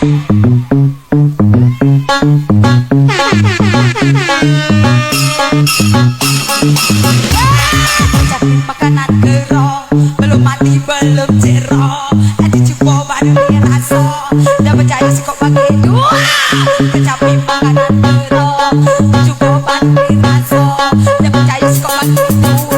Makanan gerong belum mati belum cerong, aja coba baru dirasa. Dah percaya sih kok bagi dua kecapi makanan gerong, coba baru dirasa. Dah percaya sih kok bagi dua.